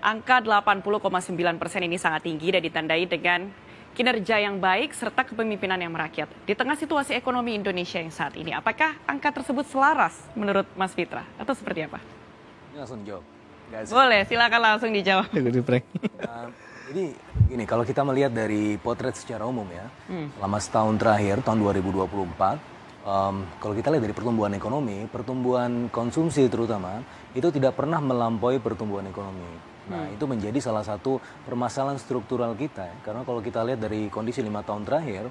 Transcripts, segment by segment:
Angka 80,9% ini sangat tinggi dan ditandai dengan kinerja yang baik serta kepemimpinan yang merakyat. Di tengah situasi ekonomi Indonesia yang saat ini, apakah angka tersebut selaras menurut Mas Fitra atau seperti apa? Ini langsung jawab. Boleh, silakan langsung dijawab. Jadi gini, kalau kita melihat dari potret secara umum ya, selama setahun terakhir, tahun 2024, kalau kita lihat dari pertumbuhan ekonomi, pertumbuhan konsumsi terutama, itu tidak pernah melampaui pertumbuhan ekonomi. Nah, itu menjadi salah satu permasalahan struktural kita ya. Karena kalau kita lihat dari kondisi 5 tahun terakhir,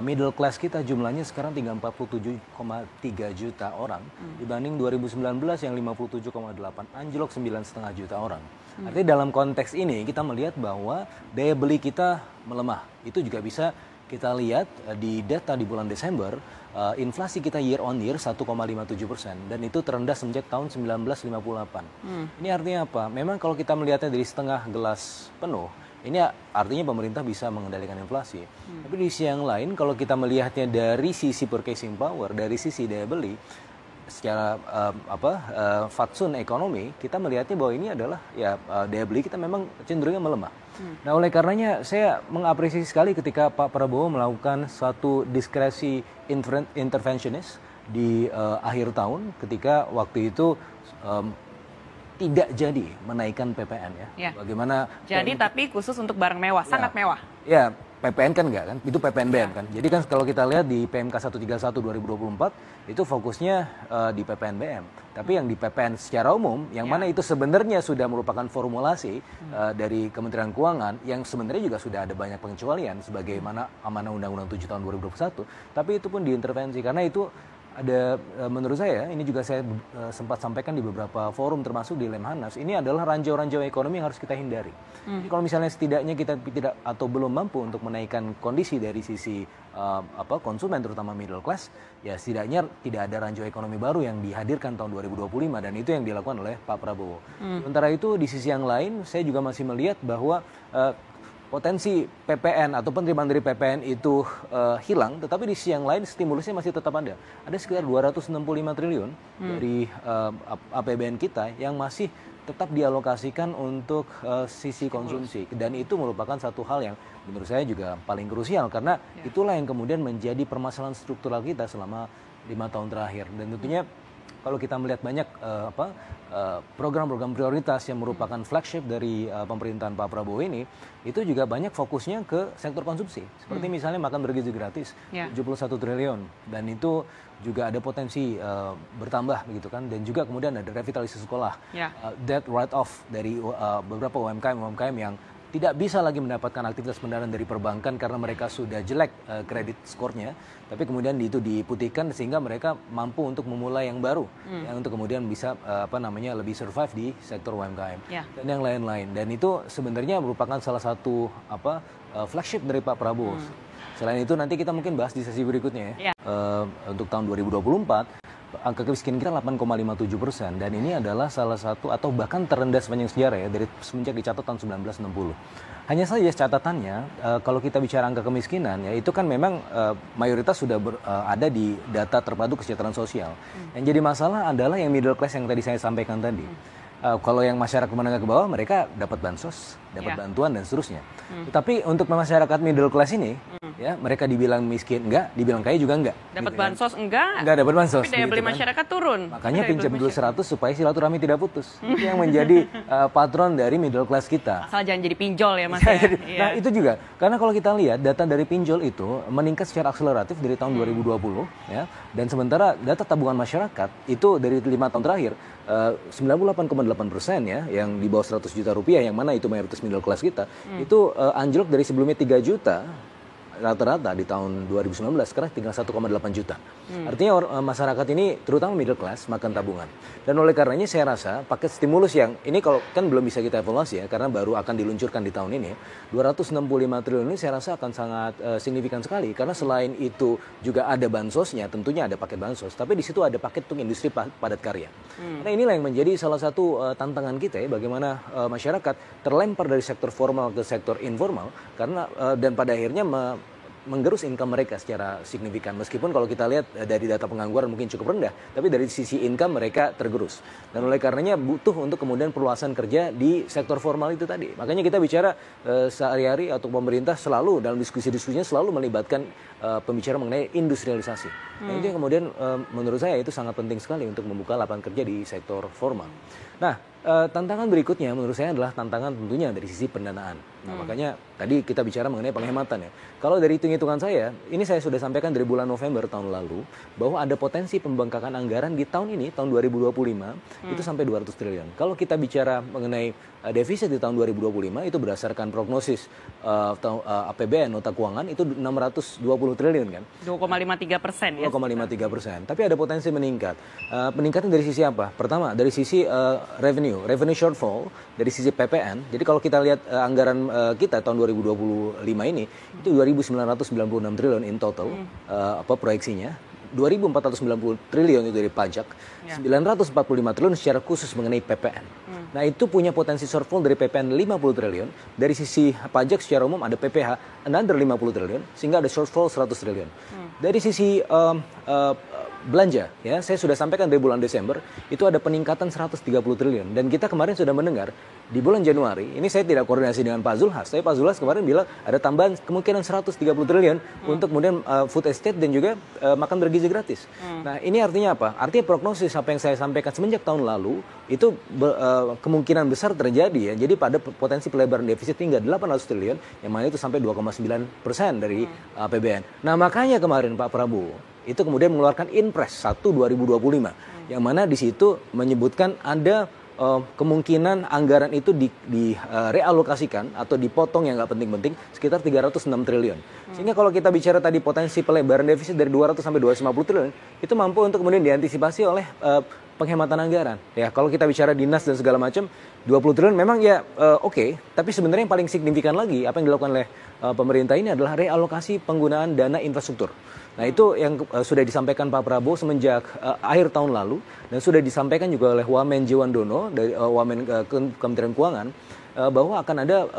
middle class kita jumlahnya sekarang tinggal 47,3 juta orang, dibanding 2019 yang 57,8, anjlok 9,5 juta orang. Artinya dalam konteks ini kita melihat bahwa daya beli kita melemah. Itu juga bisa kita lihat di data di bulan Desember, inflasi kita year on year 1,57% dan itu terendah sejak tahun 1958. Ini artinya apa? Memang kalau kita melihatnya dari setengah gelas penuh, ini artinya pemerintah bisa mengendalikan inflasi. Tapi di sisi yang lain, kalau kita melihatnya dari sisi purchasing power, dari sisi daya beli, secara fatsun ekonomi, kita melihatnya bahwa ini adalah daya beli kita memang cenderungnya melemah. Nah, oleh karenanya saya mengapresiasi sekali ketika Pak Prabowo melakukan suatu diskresi interventionist di akhir tahun ketika waktu itu tidak jadi menaikkan PPN ya. Bagaimana? Jadi tapi khusus untuk barang mewah, sangat mewah. Ya, PPN kan enggak kan, itu PPNBM kan. Jadi kan kalau kita lihat di PMK 131 2024 itu fokusnya di PPNBM. Tapi yang di PPN secara umum, yang mana itu sebenarnya sudah merupakan formulasi dari Kementerian Keuangan yang sebenarnya juga sudah ada banyak pengecualian sebagaimana amanah Undang-Undang 7 tahun 2021. Tapi itu pun diintervensi karena itu ada, menurut saya, ini juga saya sempat sampaikan di beberapa forum termasuk di Lemhanas, ini adalah ranjau-ranjau ekonomi yang harus kita hindari. Jadi kalau misalnya setidaknya kita tidak atau belum mampu untuk menaikkan kondisi dari sisi konsumen terutama middle class, ya setidaknya tidak ada ranjau ekonomi baru yang dihadirkan tahun 2025 dan itu yang dilakukan oleh Pak Prabowo. Sementara itu di sisi yang lain saya juga masih melihat bahwa potensi PPN atau penerimaan dari PPN itu hilang, tetapi di sisi yang lain stimulusnya masih tetap ada. Ada sekitar 265 triliun dari APBN kita yang masih tetap dialokasikan untuk sisi konsumsi. Dan itu merupakan satu hal yang menurut saya juga paling krusial karena itulah yang kemudian menjadi permasalahan struktural kita selama 5 tahun terakhir. Dan tentunya kalau kita melihat banyak program-program prioritas yang merupakan flagship dari pemerintahan Pak Prabowo ini, itu juga banyak fokusnya ke sektor konsumsi. Seperti misalnya makan bergizi gratis, 71 triliun. Dan itu juga ada potensi bertambah begitu kan. Dan juga kemudian ada revitalisasi sekolah, debt write-off dari beberapa UMKM yang tidak bisa lagi mendapatkan aktivitas pendanaan dari perbankan karena mereka sudah jelek kredit skornya, tapi kemudian itu diputihkan sehingga mereka mampu untuk memulai yang baru, untuk kemudian bisa lebih survive di sektor UMKM dan yang lain-lain. Dan itu sebenarnya merupakan salah satu flagship dari Pak Prabowo. Selain itu nanti kita mungkin bahas di sesi berikutnya ya. Untuk tahun 2024. Angka kemiskinan kita 8,57% dan ini adalah salah satu atau bahkan terendah sepanjang sejarah ya dari semenjak dicatat tahun 1960. Hanya saja catatannya kalau kita bicara angka kemiskinan ya itu kan memang mayoritas sudah ada di data terpadu kesejahteraan sosial. Yang jadi masalah adalah yang middle class yang tadi saya sampaikan tadi. Kalau yang masyarakat menengah ke bawah mereka dapat bansos, dapat bantuan dan seterusnya. Tetapi untuk masyarakat middle class ini, ya mereka dibilang miskin enggak, dibilang kaya juga enggak. Dapat bansos enggak dapat bansos. Tapi daya beli masyarakat turun. Makanya pinjam dulu 100 supaya silaturahmi tidak putus. Itu yang menjadi patron dari middle class kita. Asal jangan jadi pinjol ya Mas. Nah itu juga, karena kalau kita lihat data dari pinjol itu meningkat secara akseleratif dari tahun 2020 ya, dan sementara data tabungan masyarakat itu dari 5 tahun terakhir 98,8% ya, yang di bawah 100 juta rupiah, yang mana itu mayoritas middle class kita, itu anjlok dari sebelumnya 3 juta rata-rata di tahun 2019, sekarang tinggal 1,8 juta. Artinya masyarakat ini terutama middle class makan tabungan. Dan oleh karenanya saya rasa paket stimulus yang ini kalau kan belum bisa kita evaluasi ya karena baru akan diluncurkan di tahun ini, 265 triliun ini saya rasa akan sangat signifikan sekali karena selain itu juga ada bansosnya, tentunya ada paket bansos, tapi di situ ada paket untuk industri padat karya. Nah inilah yang menjadi salah satu tantangan kita ya, bagaimana masyarakat terlempar dari sektor formal ke sektor informal karena dan pada akhirnya menggerus income mereka secara signifikan. Meskipun kalau kita lihat dari data pengangguran mungkin cukup rendah, tapi dari sisi income mereka tergerus. Dan oleh karenanya butuh untuk kemudian perluasan kerja di sektor formal itu tadi. Makanya kita bicara sehari-hari atau pemerintah selalu dalam diskusi-diskusinya selalu melibatkan pembicara mengenai industrialisasi. Nah, itu yang kemudian menurut saya itu sangat penting sekali untuk membuka lapangan kerja di sektor formal. Nah, tantangan berikutnya menurut saya adalah tantangan tentunya dari sisi pendanaan. Nah, makanya tadi kita bicara mengenai penghematan ya. Kalau dari hitung-hitungan saya, ini saya sudah sampaikan dari bulan November tahun lalu, bahwa ada potensi pembengkakan anggaran di tahun ini, tahun 2025, itu sampai 200 triliun. Kalau kita bicara mengenai defisit di tahun 2025, itu berdasarkan prognosis APBN, nota keuangan, itu 620 triliun kan. 2,53% ya. 2,53%. Tapi ada potensi meningkat. Peningkatan dari sisi apa? Pertama, dari sisi revenue shortfall, dari sisi PPN. Jadi kalau kita lihat anggaran kita tahun 2025 ini, itu 2.996 triliun in total, proyeksinya. 2.490 triliun itu dari pajak, 945 triliun secara khusus mengenai PPN. Nah, itu punya potensi shortfall dari PPN 50 triliun, dari sisi pajak secara umum ada PPH another 50 triliun, sehingga ada shortfall 100 triliun. Dari sisi belanja, ya saya sudah sampaikan dari bulan Desember itu ada peningkatan 130 triliun, dan kita kemarin sudah mendengar di bulan Januari, ini saya tidak koordinasi dengan Pak Zulhas, tapi Pak Zulhas kemarin bilang ada tambahan kemungkinan 130 triliun untuk kemudian food estate dan juga makan bergizi gratis. Nah, ini artinya apa? Artinya prognosis apa yang saya sampaikan semenjak tahun lalu itu kemungkinan besar terjadi ya. Jadi pada potensi pelebaran defisit hingga 800 triliun, yang mana itu sampai 2,9% dari APBN. Nah, makanya kemarin Pak Prabowo itu kemudian mengeluarkan Inpres 1 2025, yang mana di situ menyebutkan ada kemungkinan anggaran itu direalokasikan atau dipotong yang nggak penting-penting sekitar 306 triliun. Sehingga kalau kita bicara tadi potensi pelebaran defisit dari 200 sampai 250 triliun, itu mampu untuk kemudian diantisipasi oleh penghematan anggaran. Ya, kalau kita bicara dinas dan segala macam, 20 triliun memang ya oke, tapi sebenarnya yang paling signifikan lagi apa yang dilakukan oleh pemerintah ini adalah realokasi penggunaan dana infrastruktur. Nah, itu yang sudah disampaikan Pak Prabowo semenjak akhir tahun lalu, dan sudah disampaikan juga oleh Wamen Jiwandono dari Wamen Kementerian Keuangan, bahwa akan ada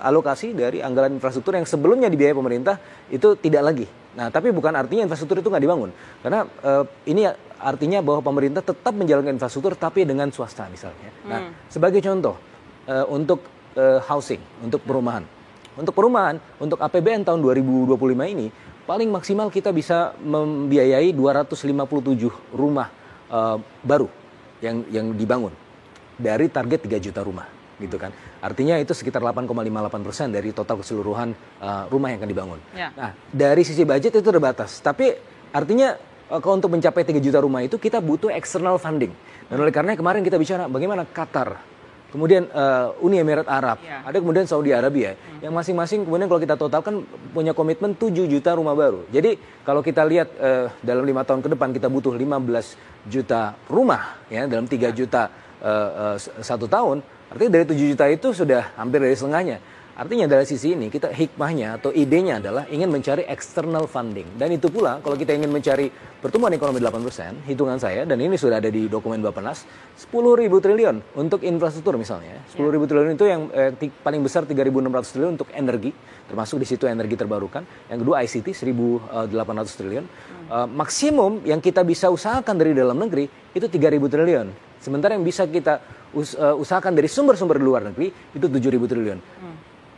alokasi dari anggaran infrastruktur yang sebelumnya dibiayai pemerintah itu tidak lagi. Nah, tapi bukan artinya infrastruktur itu nggak dibangun, karena ini artinya bahwa pemerintah tetap menjalankan infrastruktur tapi dengan swasta misalnya. Nah, sebagai contoh untuk housing, untuk perumahan, untuk APBN tahun 2025 ini paling maksimal kita bisa membiayai 257 rumah baru yang dibangun dari target 3 juta rumah, gitu kan. Artinya itu sekitar 8,58% dari total keseluruhan rumah yang akan dibangun. Ya. Nah, dari sisi budget itu terbatas, tapi artinya kalau untuk mencapai 3 juta rumah itu kita butuh external funding. Dan oleh karena kemarin kita bicara bagaimana Qatar, kemudian Uni Emirat Arab, ada kemudian Saudi Arabia, yang masing-masing kemudian kalau kita totalkan punya komitmen 7 juta rumah baru. Jadi kalau kita lihat dalam 5 tahun ke depan kita butuh 15 juta rumah, ya dalam 3 juta 1 tahun, artinya dari 7 juta itu sudah hampir dari setengahnya. Artinya dari sisi ini kita hikmahnya atau idenya adalah ingin mencari external funding. Dan itu pula kalau kita ingin mencari pertumbuhan ekonomi 8%, hitungan saya, dan ini sudah ada di dokumen Bappenas, 10.000 triliun untuk infrastruktur misalnya. 10.000 triliun itu yang paling besar 3.600 triliun untuk energi, termasuk di situ energi terbarukan. Yang kedua ICT 1.800 triliun. Maksimum yang kita bisa usahakan dari dalam negeri itu 3.000 triliun. Sementara yang bisa kita usahakan dari sumber-sumber luar negeri itu 7.000 triliun.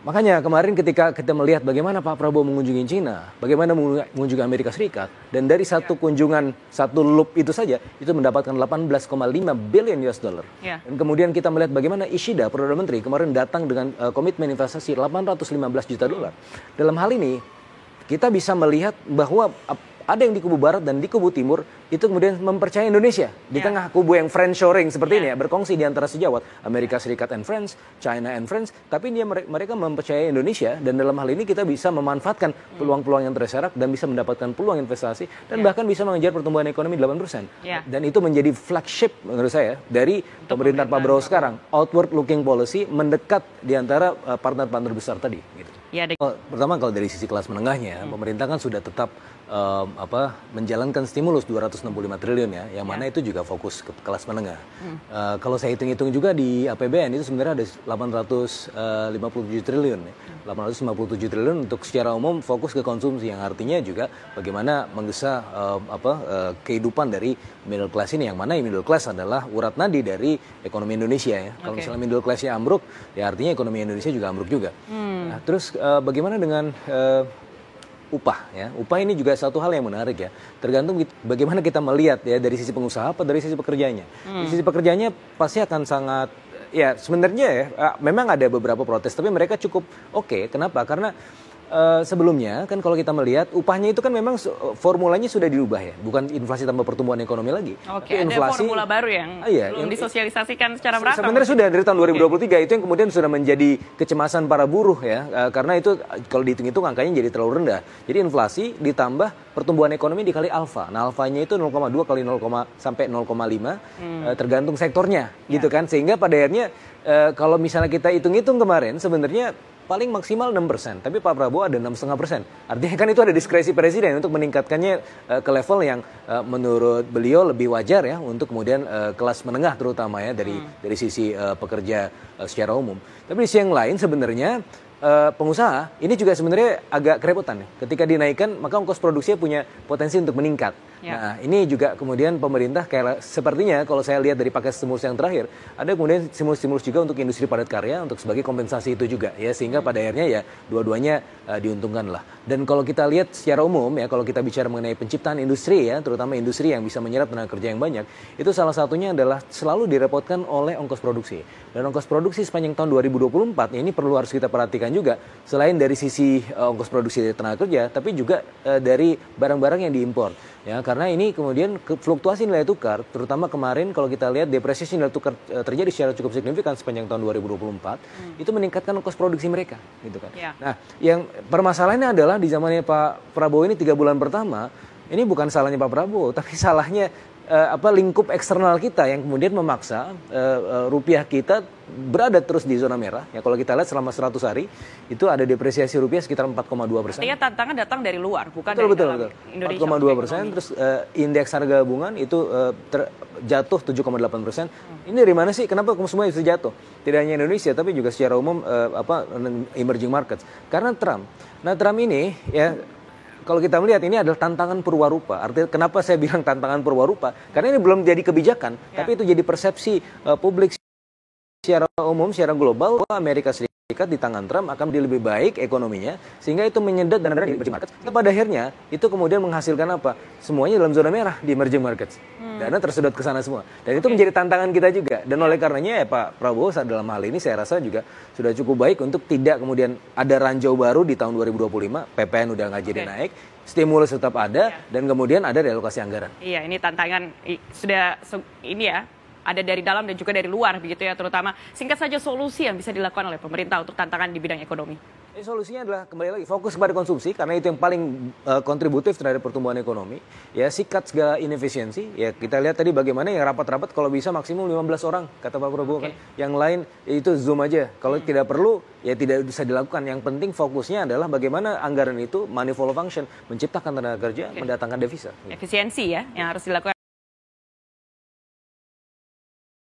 Makanya kemarin ketika kita melihat bagaimana Pak Prabowo mengunjungi China, bagaimana mengunjungi Amerika Serikat, dan dari satu kunjungan, satu loop itu saja, itu mendapatkan 18,5 billion US dollar. Dan kemudian kita melihat bagaimana Ishida, Perdana Menteri, kemarin datang dengan komitmen investasi 815 juta dolar. Dalam hal ini, kita bisa melihat bahwa ada yang di kubu barat dan di kubu timur itu kemudian mempercayai Indonesia di tengah kubu yang friendshoring seperti ini ya, berkongsi di antara sejawat Amerika Serikat and Friends, China and Friends, tapi mereka mempercayai Indonesia, dan dalam hal ini kita bisa memanfaatkan peluang-peluang yang terserak dan bisa mendapatkan peluang investasi dan bahkan bisa mengejar pertumbuhan ekonomi 8%. Dan itu menjadi flagship menurut saya dari pemerintahan Pak Prabowo sekarang, outward looking policy mendekat di antara partner-partner besar tadi gitu. Pertama kalau dari sisi kelas menengahnya, pemerintah kan sudah tetap menjalankan stimulus 265 triliun ya, yang mana itu juga fokus ke kelas menengah. Kalau saya hitung-hitung juga di APBN itu sebenarnya ada 857 triliun ya. 857 triliun untuk secara umum fokus ke konsumsi, yang artinya juga bagaimana menggesa kehidupan dari middle class ini, yang mana middle class adalah urat nadi dari ekonomi Indonesia ya. Kalau misalnya middle class-nya ambruk, ya artinya ekonomi Indonesia juga ambruk juga. Nah, terus bagaimana dengan upah ya? Upah ini juga satu hal yang menarik ya. Tergantung bagaimana kita melihat ya, dari sisi pengusaha apa dari sisi pekerjanya. Di sisi pekerjanya pasti akan sangat, ya sebenarnya ya memang ada beberapa protes, tapi mereka cukup oke. Kenapa? Karena sebelumnya kan kalau kita melihat upahnya itu kan memang formulanya sudah dirubah ya, bukan inflasi tambah pertumbuhan ekonomi lagi. Oke, tapi inflasi, ada formula baru yang belum disosialisasikan secara merata. Sebenarnya sudah dari tahun 2023 itu yang kemudian sudah menjadi kecemasan para buruh ya, karena itu kalau dihitung-hitung angkanya jadi terlalu rendah. Jadi inflasi ditambah pertumbuhan ekonomi dikali alfa. Nah, alfanya itu 0,2 kali 0, sampai 0,5 tergantung sektornya gitu kan. Sehingga pada akhirnya kalau misalnya kita hitung-hitung kemarin sebenarnya paling maksimal 6%, tapi Pak Prabowo ada 6,5%. Artinya kan itu ada diskresi presiden untuk meningkatkannya ke level yang menurut beliau lebih wajar ya, untuk kemudian kelas menengah terutama ya, dari sisi pekerja secara umum. Tapi di sisi yang lain sebenarnya pengusaha ini juga sebenarnya agak kerepotan ya. Ketika dinaikkan maka ongkos produksinya punya potensi untuk meningkat. Nah, ini juga kemudian pemerintah kayak sepertinya kalau saya lihat dari paket stimulus yang terakhir, ada kemudian stimulus juga untuk industri padat karya untuk sebagai kompensasi itu juga ya, sehingga pada akhirnya ya dua-duanya diuntungkan lah. Dan kalau kita lihat secara umum ya, kalau kita bicara mengenai penciptaan industri ya, terutama industri yang bisa menyerap tenaga kerja yang banyak, itu salah satunya adalah selalu direpotkan oleh ongkos produksi. Dan ongkos produksi sepanjang tahun 2024 ini perlu harus kita perhatikan juga, selain dari sisi ongkos produksi dari tenaga kerja, tapi juga dari barang-barang yang diimpor. Ya, karena ini kemudian fluktuasi nilai tukar, terutama kemarin kalau kita lihat depresiasi nilai tukar terjadi secara cukup signifikan sepanjang tahun 2024, itu meningkatkan ongkos produksi mereka, gitu kan. Nah, yang permasalahannya adalah di zamannya Pak Prabowo ini 3 bulan pertama, ini bukan salahnya Pak Prabowo, tapi salahnya lingkup eksternal kita yang kemudian memaksa rupiah kita berada terus di zona merah. Ya, kalau kita lihat selama 100 hari itu ada depresiasi rupiah sekitar 4,2%. Artinya tantangan datang dari luar, bukan betul, dari betul, dalam betul. Indonesia. 4,2%, terus indeks harga gabungan itu jatuh 7,8%. Ini dari mana sih? Kenapa semua bisa jatuh? Tidak hanya Indonesia, tapi juga secara umum emerging markets. Karena Trump. Nah, Trump ini ya, kalau kita melihat ini adalah tantangan purwarupa. Artinya kenapa saya bilang tantangan purwarupa? Karena ini belum jadi kebijakan, tapi itu jadi persepsi publik secara umum, secara global, bahwa Amerika Serikat di tangan Trump akan menjadi lebih baik ekonominya, sehingga itu menyedot dana dari emerging markets. Nah, pada akhirnya itu kemudian menghasilkan apa? Semuanya dalam zona merah di emerging markets. Dana tersedot ke sana semua. Dan itu menjadi tantangan kita juga. Dan oleh karenanya ya Pak Prabowo dalam hal ini saya rasa juga sudah cukup baik untuk tidak kemudian ada ranjau baru di tahun 2025, PPN udah nggak jadi naik, stimulus tetap ada, dan kemudian ada relokasi anggaran. Iya, ini tantangan sudah ini ya, ada dari dalam dan juga dari luar begitu ya, terutama singkat saja solusi yang bisa dilakukan oleh pemerintah untuk tantangan di bidang ekonomi. Solusinya adalah kembali lagi fokus kepada konsumsi, karena itu yang paling kontributif terhadap pertumbuhan ekonomi. Ya, sikat segala inefisiensi. Ya, kita lihat tadi bagaimana yang rapat-rapat kalau bisa maksimum 15 orang kata Pak Prabowo kan. Yang lain itu Zoom aja. Kalau tidak perlu ya tidak bisa dilakukan. Yang penting fokusnya adalah bagaimana anggaran itu money follow function, menciptakan tenaga kerja, mendatangkan devisa. Efisiensi ya yang harus dilakukan.